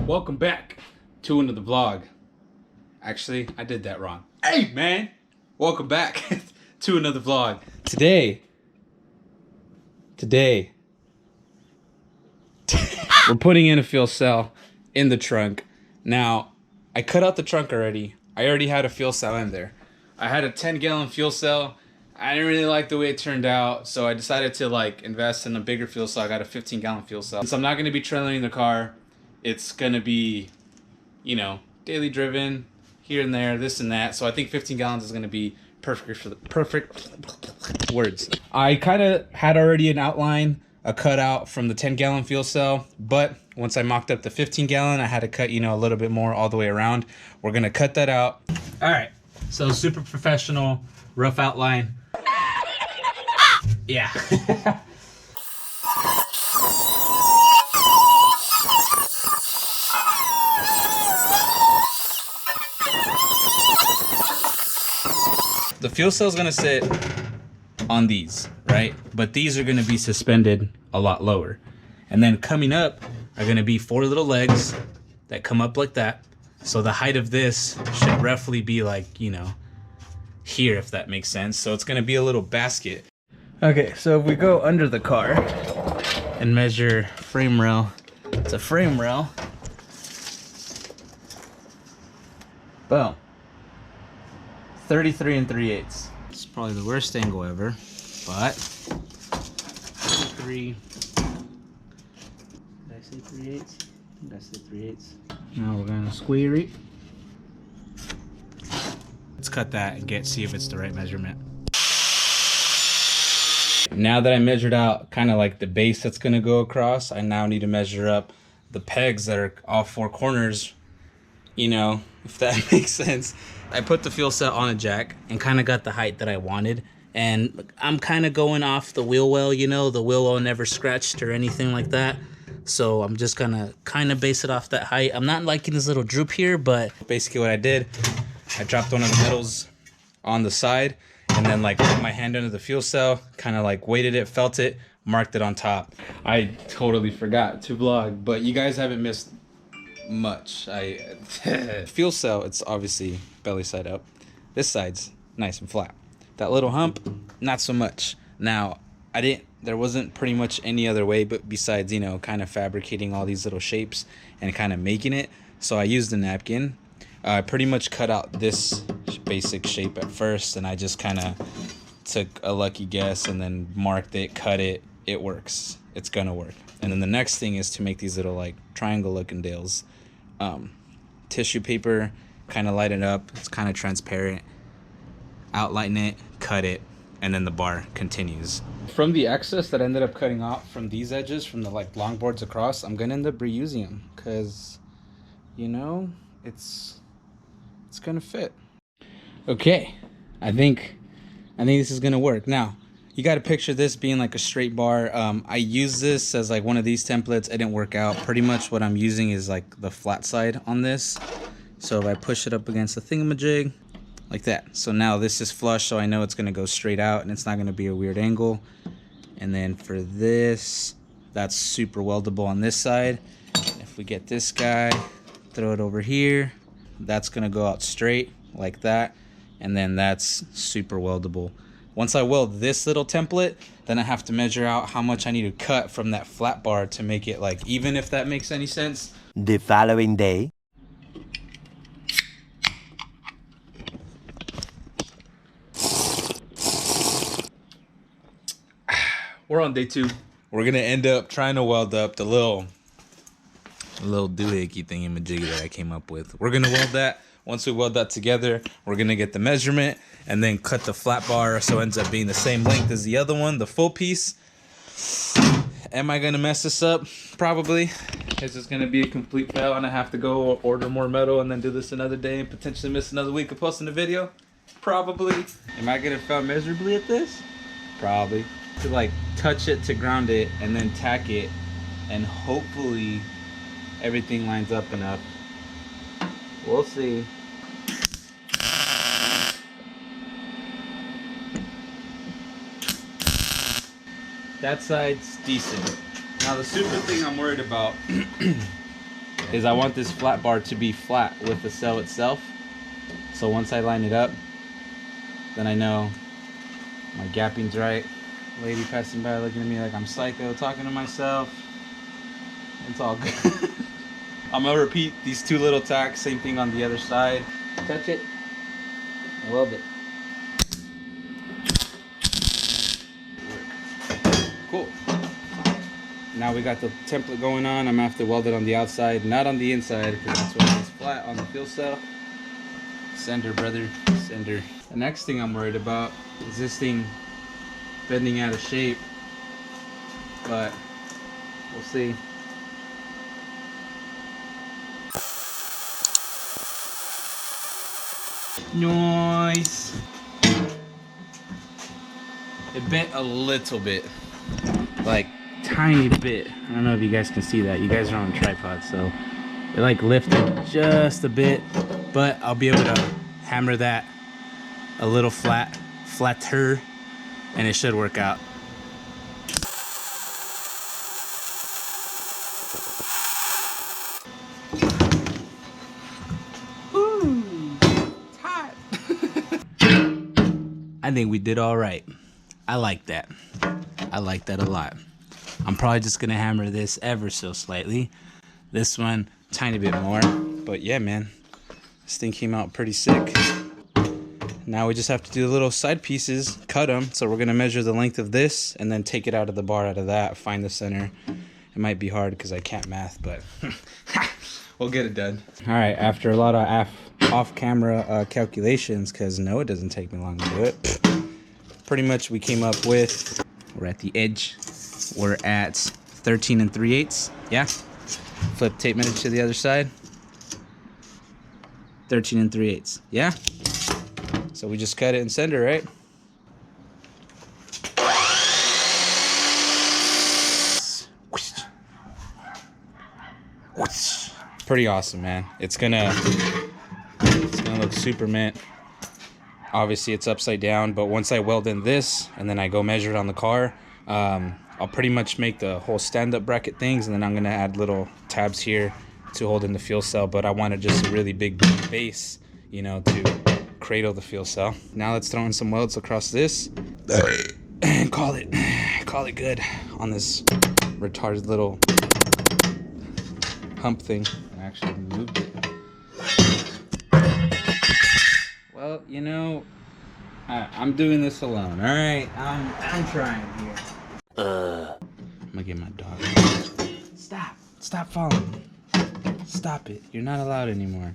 Welcome back to another vlog. Actually, I did that wrong. Hey man, welcome back to another vlog. Today we're putting in a fuel cell in the trunk. Now, I cut out the trunk already. I already had a fuel cell in there. I had a 10-gallon fuel cell. I didn't really like the way it turned out, so I decided to invest in a bigger fuel cell. I got a 15-gallon fuel cell. Since I'm not going to be trailing the car, it's going to be, daily driven, here and there, this and that. So I think 15 gallons is going to be perfect for the perfect words. I kind of had already an outline, a cutout from the 10-gallon fuel cell, but once I mocked up the 15-gallon, I had to cut, a little bit more all the way around. We're going to cut that out. All right. So super professional, rough outline. Yeah. The fuel cell is going to sit on these, right? But these are going to be suspended a lot lower. And then coming up are going to be 4 little legs that come up like that. So the height of this should roughly be here, if that makes sense. So it's going to be a little basket. Okay, so if we go under the car and measure frame rail, it's a frame rail. Boom. 33 3/8. It's probably the worst angle ever, but 3. Did I say 3/8? Did I say 3/8? Now we're gonna square it. Let's cut that and see if it's the right measurement. Now that I measured out kind of the base that's gonna go across, I now need to measure up the pegs that are all 4 corners, if that makes sense. I put the fuel cell on a jack and kind of got the height that I wanted. And I'm kind of going off the wheel well, the wheel well never scratched or anything like that. So I'm just gonna kind of base it off that height. I'm not liking this little droop here, but basically what I did, I dropped one of the metals on the side and then put my hand under the fuel cell, kind of weighted it, felt it, marked it on top. I totally forgot to vlog, but you guys haven't missed much. Fuel cell, it's obviously belly side up. This side's nice and flat. That little hump, not so much. Now, there wasn't pretty much any other way but besides, kind of fabricating all these little shapes and kind of making it. So I used a napkin. I pretty much cut out this basic shape at first, and I just kind of took a lucky guess and then marked it, cut it. It works. It's gonna work. And then the next thing is to make these little triangle looking dales. Tissue paper, kind of light it up. It's kind of transparent. Outline it, cut it, and then the bar continues. From the excess that I ended up cutting off from these edges, from the long boards across, I'm gonna end up reusing them because, it's gonna fit. Okay, I think this is gonna work. Now, you got to picture this being a straight bar. I use this as one of these templates. It didn't work out. Pretty much what I'm using is the flat side on this. So if I push it up against the thingamajig, like that. So now this is flush, so I know it's gonna go straight out and it's not gonna be a weird angle. And then for this, that's super weldable on this side. If we get this guy, throw it over here, that's gonna go out straight like that. And then that's super weldable. Once I weld this little template, then I have to measure out how much I need to cut from that flat bar to make it even, if that makes any sense. The following day. We're on day 2. We're gonna end up trying to weld up the little doohickey thingy-majiggy that I came up with. We're gonna weld that. Once we weld that together, we're gonna get the measurement and then cut the flat bar so it ends up being the same length as the other one, the full piece. Am I gonna mess this up? Probably. Is this gonna be a complete fail and I have to go order more metal and then do this another day and potentially miss another week of posting a video? Probably. Am I gonna fail miserably at this? Probably. To touch it to ground it and then tack it, and hopefully everything lines up enough. We'll see. That side's decent. Now the super thing I'm worried about is I want this flat bar to be flat with the cell itself. So once I line it up, then I know my gapping's right. Lady passing by looking at me like I'm psycho, talking to myself. It's all good. I'm gonna repeat these 2 little tacks, same thing on the other side. Touch it, and weld it. Cool. Now we got the template going on. I'm gonna have to weld it on the outside, not on the inside, because that's what it is flat on the fuel cell. Sender, brother, sender. The next thing I'm worried about is this thing bending out of shape, but we'll see. Nice. It bent a little bit, like tiny bit. I don't know if you guys can see that. You guys are on a tripod, so it like lifted just a bit, but I'll be able to hammer that a little flatter, and it should work out. I think we did all right. I like that. I like that a lot. I'm probably just gonna hammer this ever so slightly. This one, tiny bit more. But yeah, man, this thing came out pretty sick. Now we just have to do the little side pieces, cut them. So we're gonna measure the length of this and then take it out of the bar out of that, find the center. It might be hard because I can't math, but we'll get it done. All right, after a lot of off-camera calculations, because no, it doesn't take me long to do it. Pretty much we came up with, we're at the edge. We're at 13 3/8. Yeah. Flip tape measure to the other side. 13 3/8. Yeah. So we just cut it and send it, right? Pretty awesome, man. It's gonna look super mint. Obviously it's upside down, but once I weld in this and then I go measure it on the car, I'll pretty much make the whole stand-up bracket things, and then I'm gonna add little tabs here to hold in the fuel cell, but I wanted just a really big base, you know, to cradle the fuel cell. Now let's throw in some welds across this and call it good on this retarded little hump thing. I actually moved it. Well, you know, I'm doing this alone. All right, I'm trying here. I'm gonna get my dog. Stop following me. Stop it. You're not allowed anymore.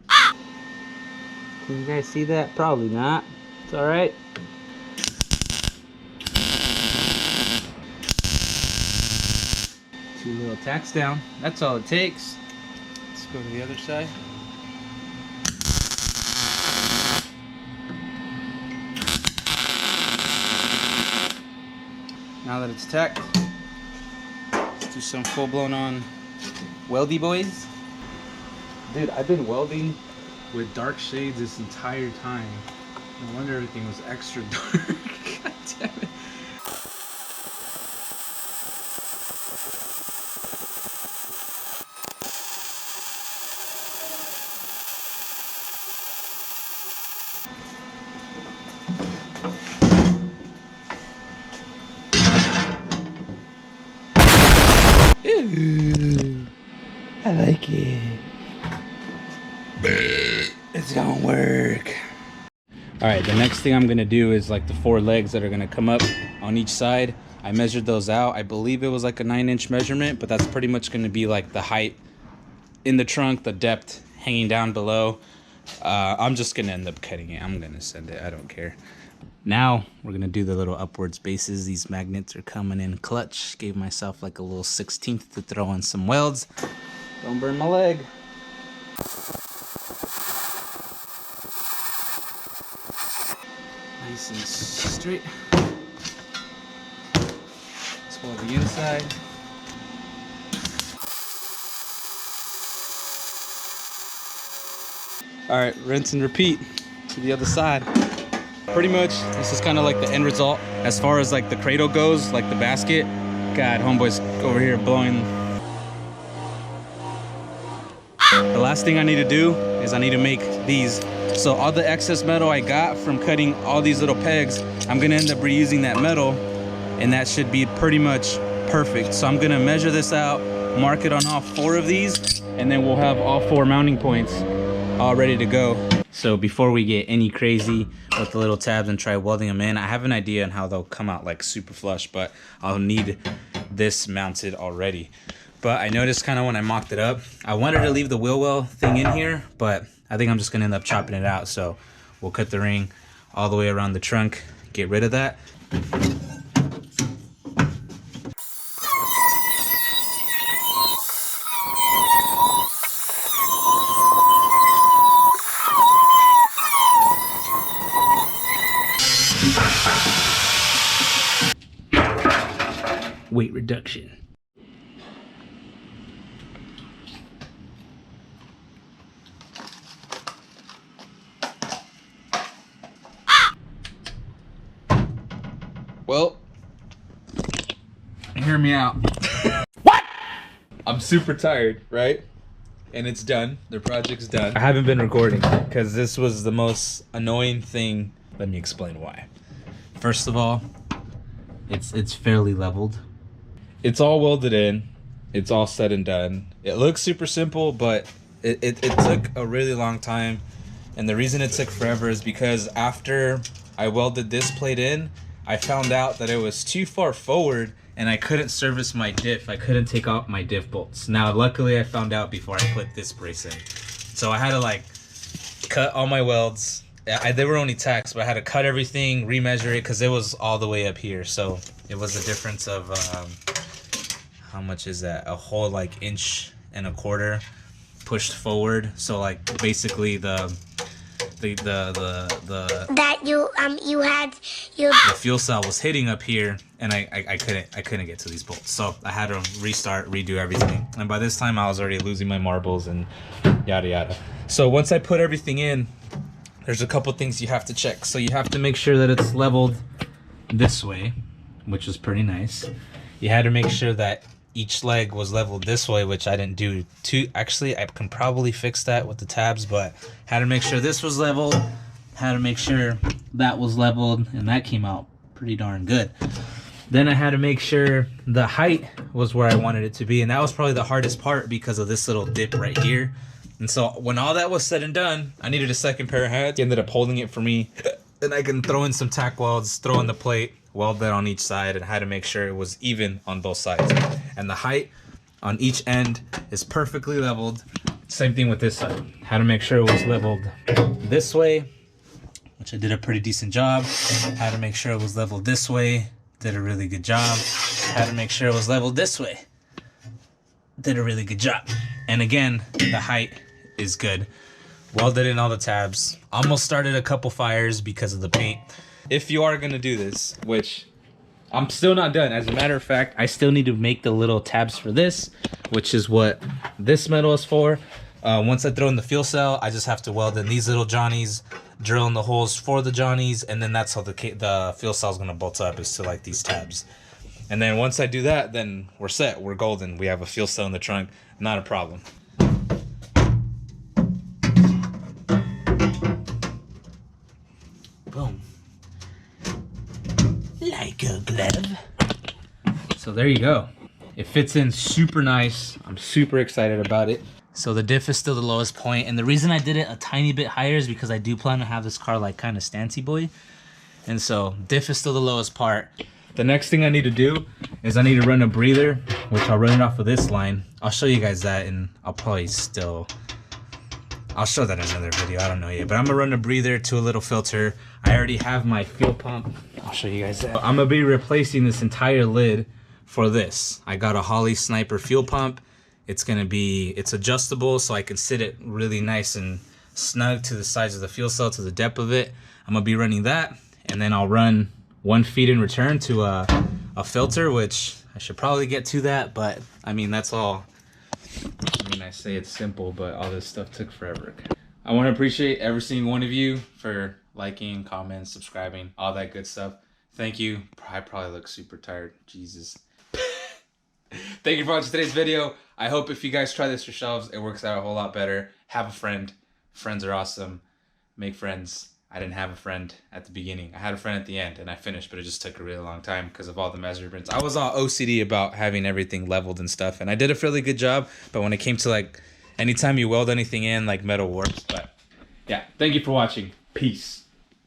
Can you guys see that? Probably not. It's all right. Two little tacks down. That's all it takes. Let's go to the other side. Now that it's tacked, let's do some full-blown on weldy boys. Dude, I've been welding with dark shades this entire time. No wonder everything was extra dark. God damn it. Ooh, I like it. It's gonna work. All right, the next thing I'm gonna do is like the 4 legs that are gonna come up on each side. I measured those out. I believe it was like a 9-inch measurement, but that's pretty much gonna be like the height in the trunk, the depth hanging down below. I'm just gonna end up cutting it. I'm gonna send it, I don't care. Now we're gonna do the little upwards bases. These magnets are coming in clutch. Gave myself like a little 16th to throw in some welds. Don't burn my leg. Nice and straight. Let's go to the inside. All right, rinse and repeat to the other side. Pretty much, this is kind of like the end result. As far as like the cradle goes, like the basket. God, homeboy's over here blowing. last thing I need to do is I need to make these. So all the excess metal I got from cutting all these little pegs, I'm gonna end up reusing that metal, and that should be pretty much perfect. So I'm gonna measure this out, mark it on all 4 of these, and then we'll have all 4 mounting points all ready to go. So before we get any crazy with the little tabs and try welding them in, I have an idea on how they'll come out like super flush, but I'll need this mounted already. But I noticed kind of when I mocked it up, I wanted to leave the wheel well thing in here, but I think I'm just gonna end up chopping it out. So we'll cut the ring all the way around the trunk, get rid of that. Weight reduction. Well, hear me out. What? I'm super tired, right? And it's done. The project's done. I haven't been recording because this was the most annoying thing. Let me explain why. First of all, it's fairly leveled. It's all welded in. It's all said and done. It looks super simple, but it took a really long time. And the reason it took forever is because after I welded this plate in, I found out that it was too far forward and I couldn't service my diff. I couldn't take out my diff bolts. Now, luckily I found out before I put this brace in. So I had to like cut all my welds. They were only tacks, but I had to cut everything, remeasure it, because it was all the way up here. So it was a difference of, how much is that? A whole like 1.25 inches pushed forward. So like basically the fuel cell was hitting up here, and I couldn't get to these bolts. So I had to restart, redo everything. And by this time I was already losing my marbles and yada yada. So once I put everything in, there's a couple things you have to check. So you have to make sure that it's leveled this way, which was pretty nice. You had to make sure that each leg was leveled this way, which I didn't do too. Actually, I can probably fix that with the tabs, but had to make sure this was leveled, had to make sure that was leveled, and that came out pretty darn good. Then I had to make sure the height was where I wanted it to be, and that was probably the hardest part because of this little dip right here. And so when all that was said and done, I needed a second pair of hands. He ended up holding it for me. Then I can throw in some tack welds, throw in the plate, weld that on each side, and had to make sure it was even on both sides. And the height on each end is perfectly leveled. Same thing with this side. Had to make sure it was leveled this way, which I did a pretty decent job. Had to make sure it was leveled this way. Did a really good job. Had to make sure it was leveled this way. Did a really good job. And again, the height is good. Welded in all the tabs. Almost started a couple fires because of the paint. If you are gonna do this, which I'm still not done. As a matter of fact, I still need to make the little tabs for this, which is what this metal is for. Once I throw in the fuel cell, I just have to weld in these little johnnies, drill in the holes for the johnnies, and then that's how the fuel cell is gonna bolt up, is to like these tabs. And then once I do that, then we're set. We're golden. We have a fuel cell in the trunk. Not a problem. Boom. Like a glove. So there you go. It fits in super nice. I'm super excited about it. So the diff is still the lowest point, and the reason I did it a tiny bit higher is because I do plan to have this car like kind of stancy boy. And so diff is still the lowest part. The next thing I need to do is I need to run a breather, which I'll run it off of this line. I'll show you guys that, and I'll show that in another video. I don't know yet, but I'm gonna run a breather to a little filter. I already have my fuel pump. I'll show you guys that. I'm gonna be replacing this entire lid for this. I got a Holley Sniper fuel pump. It's adjustable, so I can sit it really nice and snug to the sides of the fuel cell, to the depth of it. I'm gonna be running that, and then I'll run 1 feed in return to a filter, which I should probably get to that, but I mean, that's all. I mean, I say it's simple, but all this stuff took forever. I want to appreciate every single one of you for liking, commenting, subscribing, all that good stuff. Thank you. I probably look super tired. Jesus. Thank you for watching today's video. I hope if you guys try this yourselves, it works out a whole lot better. Have a friend. Friends are awesome. Make friends. I didn't have a friend at the beginning. I had a friend at the end, and I finished, but it just took a really long time because of all the measurements. I was all OCD about having everything leveled and stuff, and I did a fairly good job, but when it came to, like, anytime you weld anything in, like, metal warps. But, yeah, thank you for watching. Peace.